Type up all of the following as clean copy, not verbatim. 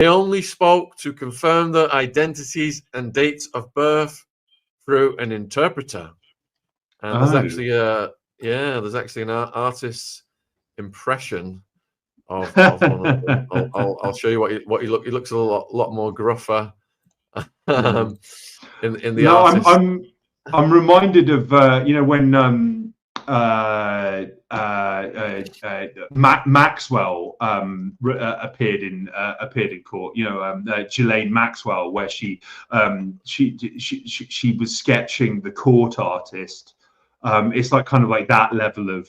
They only spoke to confirm their identities and dates of birth through an interpreter. And there's actually an artist's impression of one of them. I'll show you what he look. He looks a lot more gruffer in the artist. I'm reminded of when Maxwell appeared in court. Ghislaine Maxwell, where she was sketching the court artist. It's like kind of like that level of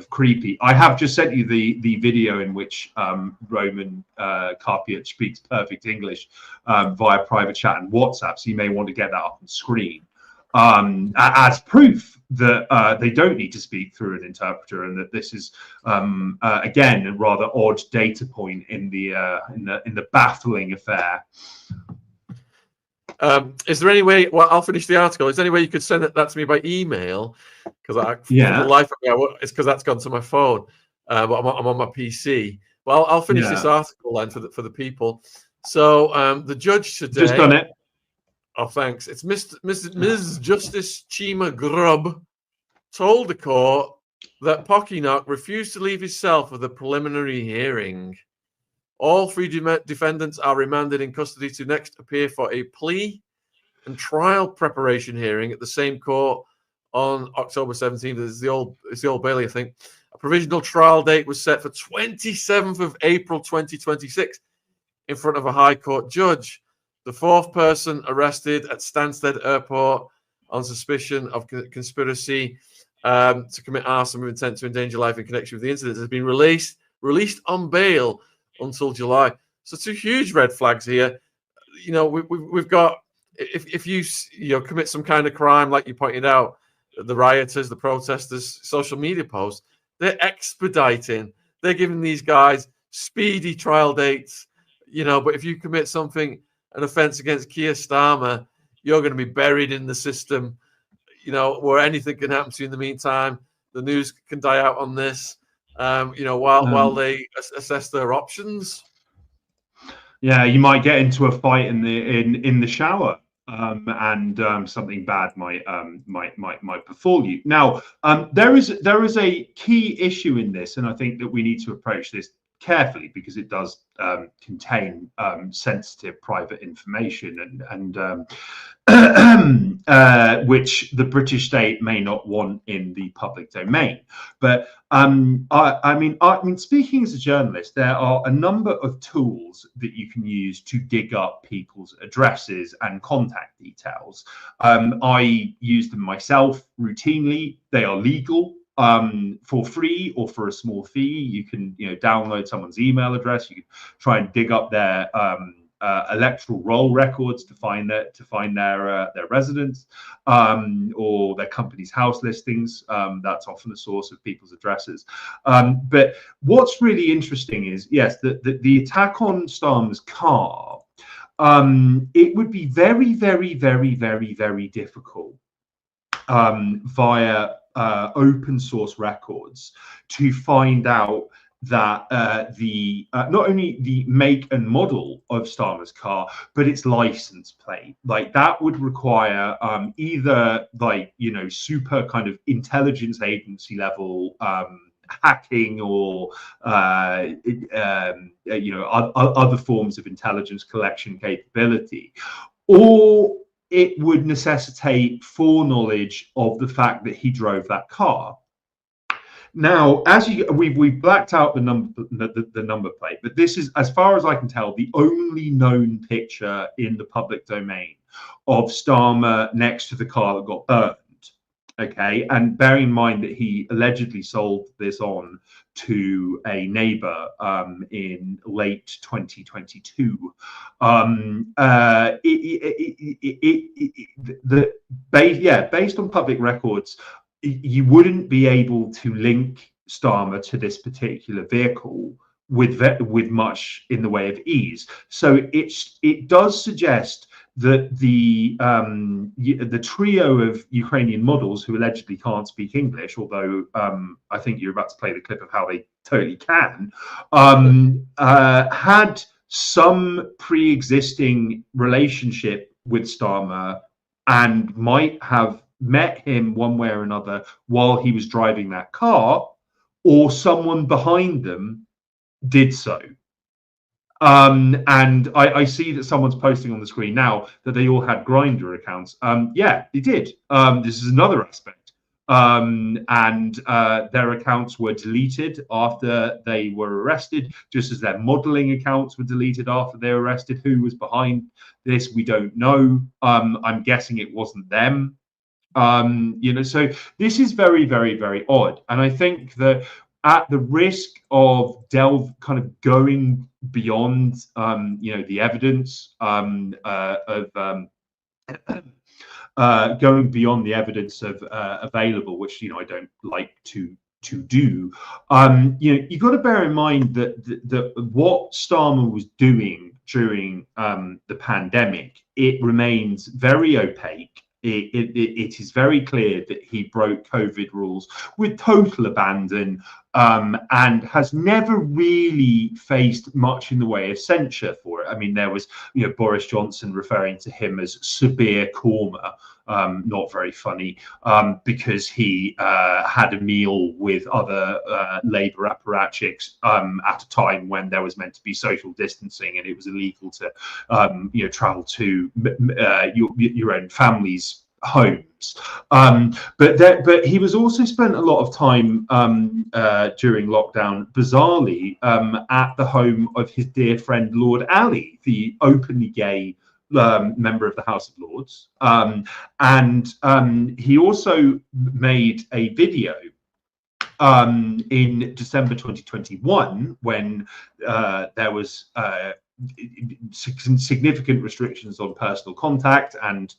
creepy. I have just sent you the video in which Roman Karpic speaks perfect English via private chat and WhatsApp, so you may want to get that up on screen as proof that they don't need to speak through an interpreter, and that this is again a rather odd data point in the baffling affair. Is there any way? Well, I'll finish the article. Is there any way you could send that to me by email? Because for the life of me, it's because that's gone to my phone. But I'm on my PC. Well, I'll finish this article then for the people. So the judge today. Just done it. Oh, thanks. It's Ms. Justice Chima Grubb told the court that Pockinock refused to leave his cell for the preliminary hearing. All three defendants are remanded in custody to next appear for a plea and trial preparation hearing at the same court on October 17th. It's the Old Bailey, I think. A provisional trial date was set for 27th of April 2026 in front of a High Court judge. The fourth person arrested at Stansted Airport on suspicion of conspiracy to commit arson with intent to endanger life in connection with the incident has been released on bail until July. So two huge red flags here. We've got if you commit some kind of crime, like you pointed out, the rioters, the protesters, social media posts, they're expediting. They're giving these guys speedy trial dates. But if you commit an offence against Keir Starmer, you're going to be buried in the system. Where anything can happen to you in the meantime. The news can die out on this. While they assess their options. Yeah, you might get into a fight in the shower, and something bad might befall you. Now, there is a key issue in this, and I think that we need to approach this carefully because it does contain sensitive private information and which the British state may not want in the public domain. But I mean, speaking as a journalist, there are a number of tools that you can use to dig up people's addresses and contact details. I use them myself routinely. They are legal. For free or for a small fee. You can download someone's email address. You can try and dig up their electoral roll records to find their residence, or their company's house listings. That's often a source of people's addresses. But what's really interesting is, yes, the attack on Starmer's car. It would be very, very, very, very, very difficult via open source records to find out that not only the make and model of Starmer's car, but its license plate. Like that would require either super kind of intelligence agency level hacking or other forms of intelligence collection capability, or it would necessitate foreknowledge of the fact that he drove that car. Now, we've blacked out the number plate, but this is, as far as I can tell, the only known picture in the public domain of Starmer next to the car that got burned. Okay, and bearing in mind that he allegedly sold this on to a neighbor in late 2022. Based on public records, you wouldn't be able to link Starmer to this particular vehicle with much in the way of ease. So it does suggest that the trio of Ukrainian models who allegedly can't speak English, although I think you're about to play the clip of how they totally can, had some pre-existing relationship with Starmer and might have met him one way or another while he was driving that car, or someone behind them did so. And I see that someone's posting on the screen now that they all had Grindr accounts. Yeah, they did. This is another aspect. And their accounts were deleted after they were arrested, just as their modeling accounts were deleted after they were arrested. Who was behind this, we don't know. I'm guessing it wasn't them. So this is very, very, very odd. And I think that at the risk of going beyond, the evidence going beyond the evidence of available, which I don't like to do. You've got to bear in mind that what Starmer was doing during the pandemic, it remains very opaque. It is very clear that he broke COVID rules with total abandon, and has never really faced much in the way of censure for it. I mean, there was, Boris Johnson referring to him as severe Cormer, not very funny, because he had a meal with other Labour apparatchiks at a time when there was meant to be social distancing and it was illegal to, travel to your own family's homes. But he was also spent a lot of time during lockdown, bizarrely, at the home of his dear friend Lord Ali, the openly gay member of the House of Lords. And he also made a video in December 2021 when there was significant restrictions on personal contact and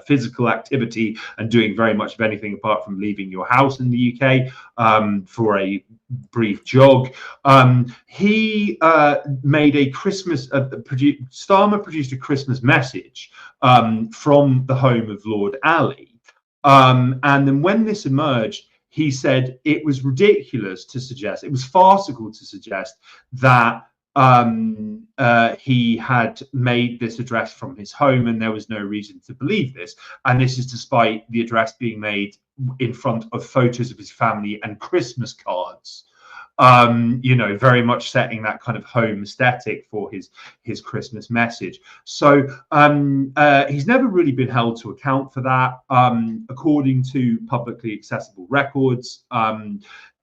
physical activity, and doing very much of anything apart from leaving your house in the UK for a brief jog. He made a Christmas Starmer produced a Christmas message from the home of Lord Ali, and then when this emerged, he said it was ridiculous to suggest, it was farcical to suggest that he had made this address from his home, and there was no reason to believe this. And this is despite the address being made in front of photos of his family and Christmas cards. Very much setting that kind of home aesthetic for his Christmas message. So he's never really been held to account for that. According to publicly accessible records,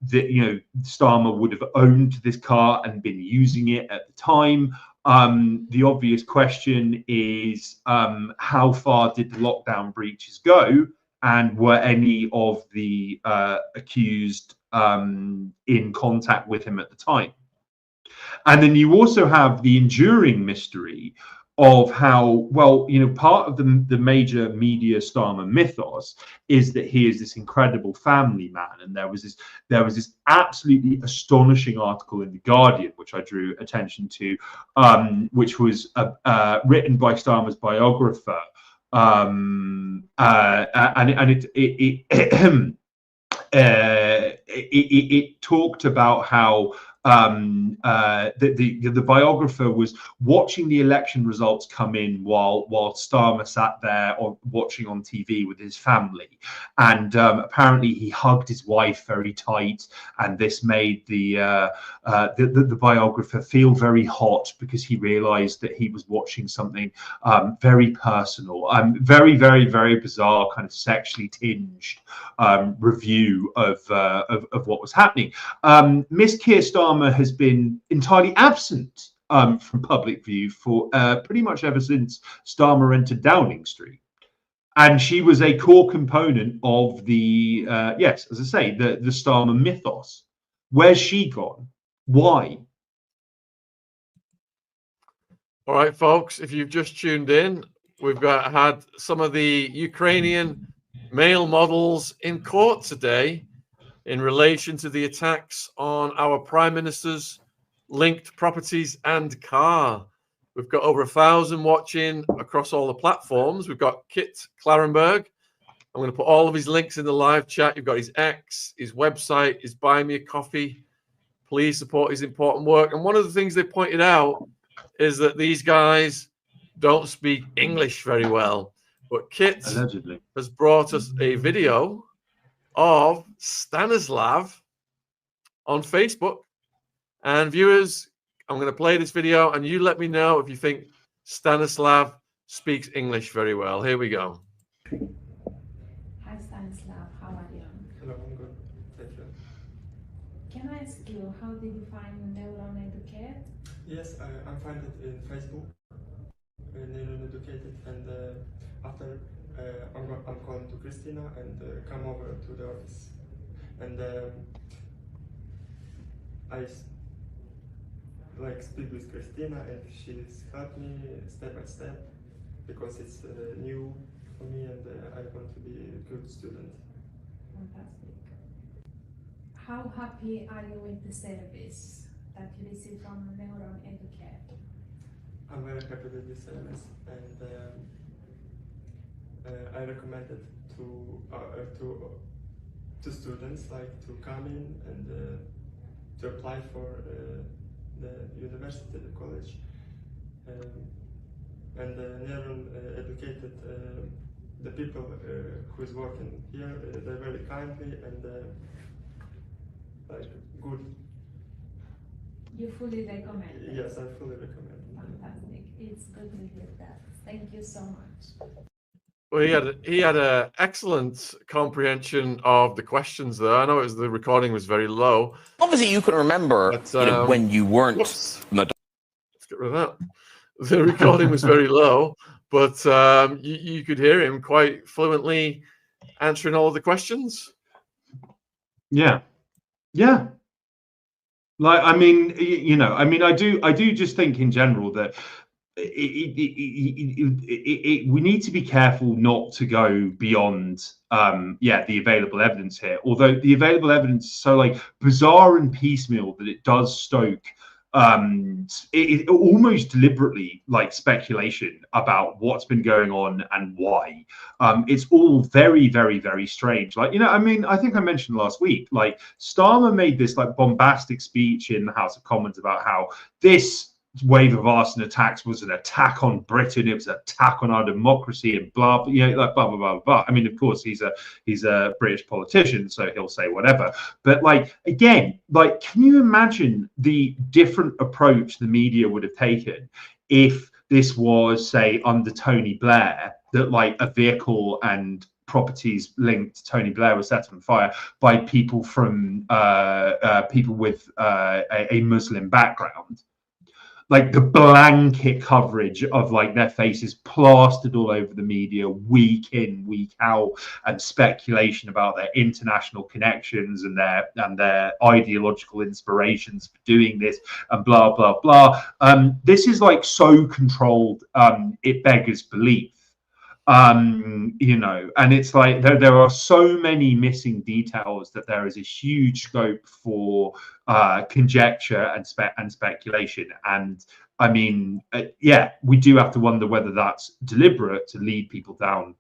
that Starmer would have owned this car and been using it at the time. The obvious question is, how far did the lockdown breaches go, and were any of the accused in contact with him at the time? And then you also have the enduring mystery of how, part of the major media Starmer mythos is that he is this incredible family man. And there was this absolutely astonishing article in The Guardian, which I drew attention to, which was written by Starmer's biographer. And it talked about how the biographer was watching the election results come in while Starmer sat there watching on TV with his family, and apparently he hugged his wife very tight, and this made the biographer feel very hot because he realized that he was watching something very personal, very, very, very bizarre, kind of sexually tinged review of what was happening. Miss Keir Starmer has been entirely absent from public view for pretty much ever since Starmer entered Downing Street, and she was a core component of the as I say, the Starmer mythos. Where's she gone? Why? All right, folks, if you've just tuned in, we've had some of the Ukrainian male models in court today in relation to the attacks on our Prime Minister's linked properties and car. We've got over 1,000 watching across all the platforms. We've got Kit Klarenberg. I'm going to put all of his links in the live chat. You've got his X, his website, his Buy Me a Coffee please support his important work. And one of the things they pointed out is that these guys don't speak English very well. But Kit Allegedly has brought us a video of Stanislav on Facebook. And viewers, I'm going to play this video, and you let me know if you think Stanislav speaks English very well. Here we go. Hi Stanislav, how are you? Hello, I'm good. Thank you. Can I ask you, how did you find Neuron Educate? Yes, I find it in Facebook, Neuron Educated, and after I'm calling to Christina and come over to the office, and I speak with Christina, and she's helped me step by step because it's new for me, and I want to be a good student. Fantastic. How happy are you with the service that you receive from Neuron Educate? I'm very happy with this service, and I recommend it to students, like to come in and to apply for the university, the college, and Neuron Educated. The people who is working here, they're very kindly and good. You fully recommend it? Yes, I fully recommend it. Fantastic. It's good to hear that. Thank you so much. Well, he had an excellent comprehension of the questions there. I know the recording was very low. Obviously, you can remember But, when you weren't. Let's get rid of that. The recording was very low, but you could hear him quite fluently answering all of the questions. Yeah. Like, I mean, I do just think in general that we need to be careful not to go beyond the available evidence here. Although the available evidence is so bizarre and piecemeal that it does stoke it almost deliberately speculation about what's been going on and why. It's all very, very, very strange. I think I mentioned last week, Starmer made this bombastic speech in the House of Commons about how this wave of arson attacks was an attack on Britain, it was an attack on our democracy, and blah blah blah blah blah. I mean, of course, he's a British politician, so he'll say whatever. But again, can you imagine the different approach the media would have taken if this was, say, under Tony Blair, that a vehicle and properties linked to Tony Blair was set on fire by people from people with a Muslim background? The blanket coverage of their faces plastered all over the media week in, week out, and speculation about their international connections and their ideological inspirations for doing this, and blah blah blah. This is so controlled, it beggars belief. And it's there are so many missing details that there is a huge scope for conjecture and speculation. And I mean, we do have to wonder whether that's deliberate to lead people down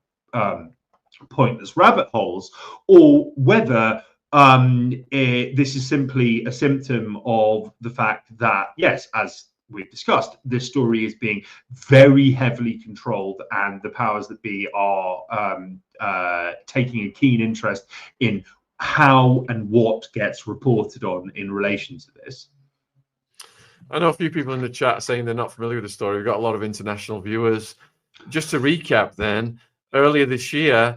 pointless rabbit holes, or whether this is simply a symptom of the fact that, yes, as we've discussed, this story is being very heavily controlled, and the powers that be are taking a keen interest in how and what gets reported on in relation to this. I know a few people in the chat saying they're not familiar with the story. We've got a lot of international viewers. Just to recap then, earlier this year,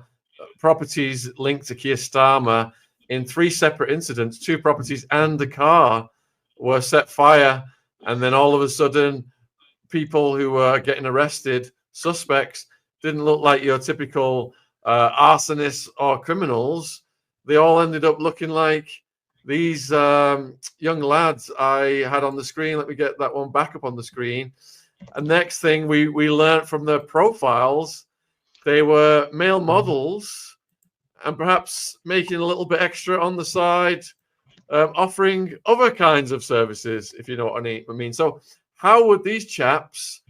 properties linked to Keir Starmer in 3 separate incidents, 2 properties and the car, were set fire. And then all of a sudden, people who were getting arrested, suspects, didn't look like your typical arsonists or criminals. They all ended up looking like these young lads I had on the screen. Let me get that one back up on the screen. And next thing we learned from their profiles, they were male models and perhaps making a little bit extra on the side, offering other kinds of services, if you know what I mean. So how would these chaps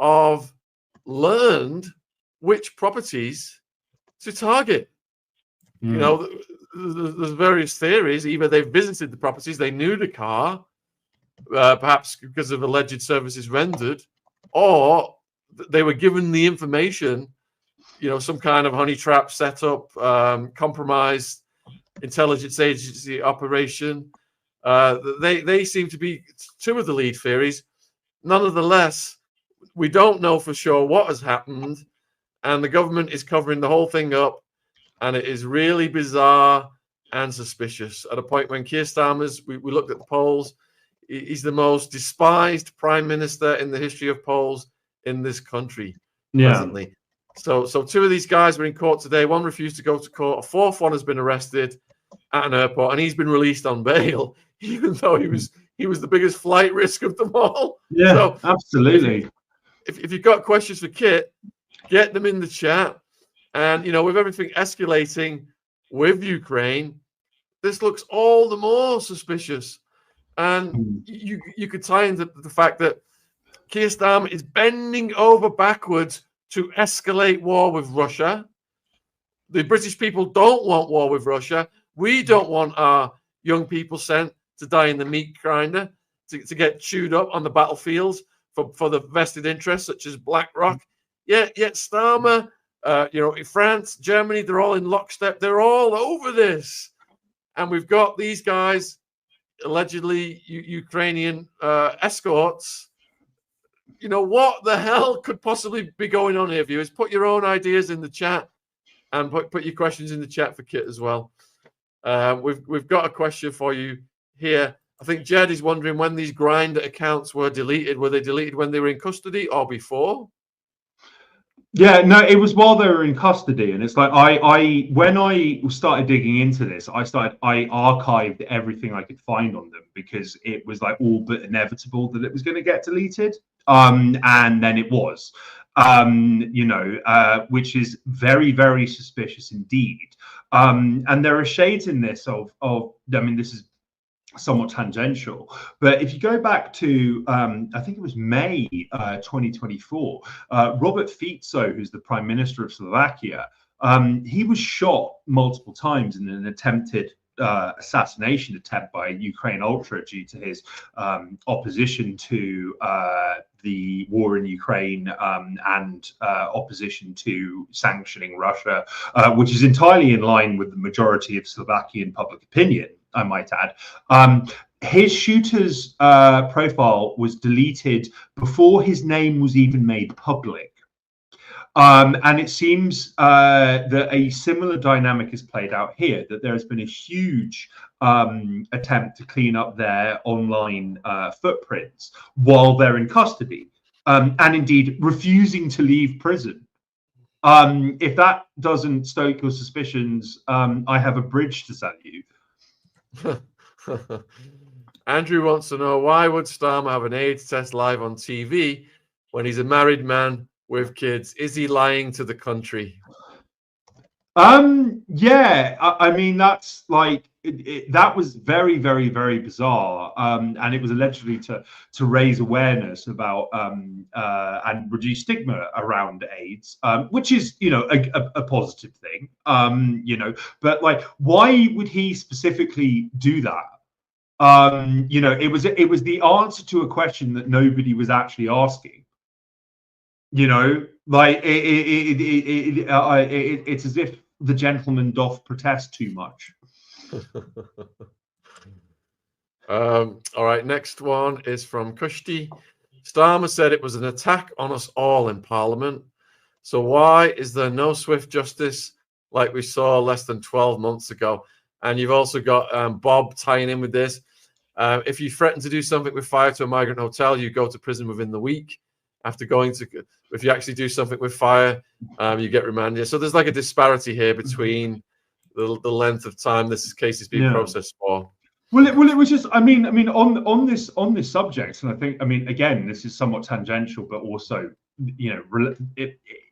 have learned which properties to target? You know, there's various theories. Either they've visited the properties, they knew the car, perhaps because of alleged services rendered, or they were given the information, you know, some kind of honey trap setup, compromised intelligence agency operation. They seem to be two of the lead theories. Nonetheless, we don't know for sure what has happened, and the government is covering the whole thing up, and it is really bizarre and suspicious. At a point when Keir Starmer's, we looked at the polls, he's the most despised prime minister in the history of polls in this country presently. So two of these guys were in court today. One refused to go to court. A fourth one has been arrested at an airport, and he's been released on bail, even though he was the biggest flight risk of them all. Yeah, so absolutely. If you've got questions for Kit, get them in the chat. And, you know, with everything escalating with Ukraine, this looks all the more suspicious. And you could tie into the fact that Keir Starmer is bending over backwards to escalate war with Russia. The British people don't want war with Russia. We don't want our young people sent to die in the meat grinder, to get chewed up on the battlefields for the vested interests such as BlackRock. Yet Starmer, you know, in France, Germany, they're all in lockstep. They're all over this. And we've got these guys, allegedly Ukrainian escorts. You know, what the hell could possibly be going on here, viewers? Put your own ideas in the chat, and put your questions in the chat for Kit as well. We've got a question for you here. I think Jed is wondering when these Grindr accounts were deleted. Were they deleted when they were in custody or before? Yeah, no, it was while they were in custody, and it's like when I started digging into this, I archived everything I could find on them because it was like all but inevitable that it was going to get deleted. And then it was, you know, which is very, very suspicious indeed. And there are shades in this of I mean, this is somewhat tangential, but if you go back to I think it was May 2024, Robert Fico, who's the Prime Minister of Slovakia, he was shot multiple times in an attempted assassination attempt by Ukraine Ultra due to his opposition to the war in Ukraine and opposition to sanctioning Russia, which is entirely in line with the majority of Slovakian public opinion, I might add. His shooter's profile was deleted before his name was even made public. And it seems that a similar dynamic is played out here, that there has been a huge attempt to clean up their online footprints while they're in custody, and indeed refusing to leave prison. If that doesn't stoke your suspicions, I have a bridge to sell you. Andrew wants to know, why would Starmer have an AIDS test live on TV when he's a married man with kids? Is he lying to the country? Yeah, I mean, that's like that was very, very, very bizarre, and it was allegedly to raise awareness about and reduce stigma around AIDS, which is, you know, a positive thing, you know. But like, why would he specifically do that? You know, it was the answer to a question that nobody was actually asking. You know, like it's as if the gentleman doth protest too much. All right, next one is from Kushti. Starmer said it was an attack on us all in Parliament. So why is there no swift justice like we saw less than 12 months ago? And you've also got Bob tying in with this. If you threaten to do something with fire to a migrant hotel, you go to prison within the week. After going to, if you actually do something with fire, you get remanded. So there's like a disparity here between the length of time this case is being processed for. Well, it was just, I mean, on this subject, and I think, I mean, again, this is somewhat tangential, but also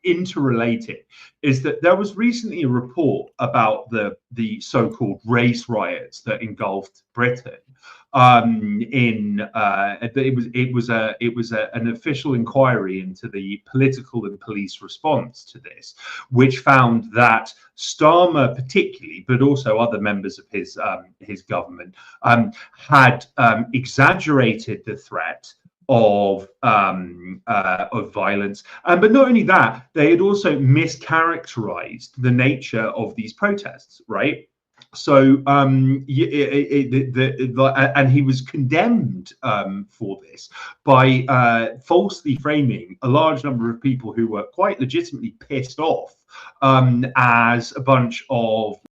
interrelated, is that there was recently a report about the so-called race riots that engulfed Britain. It was an official inquiry into the political and police response to this, which found that Starmer particularly, but also other members of his government, had exaggerated the threat of violence, but not only that, they had also mischaracterized the nature of these protests, right? So and he was condemned for this by falsely framing a large number of people who were quite legitimately pissed off as a bunch of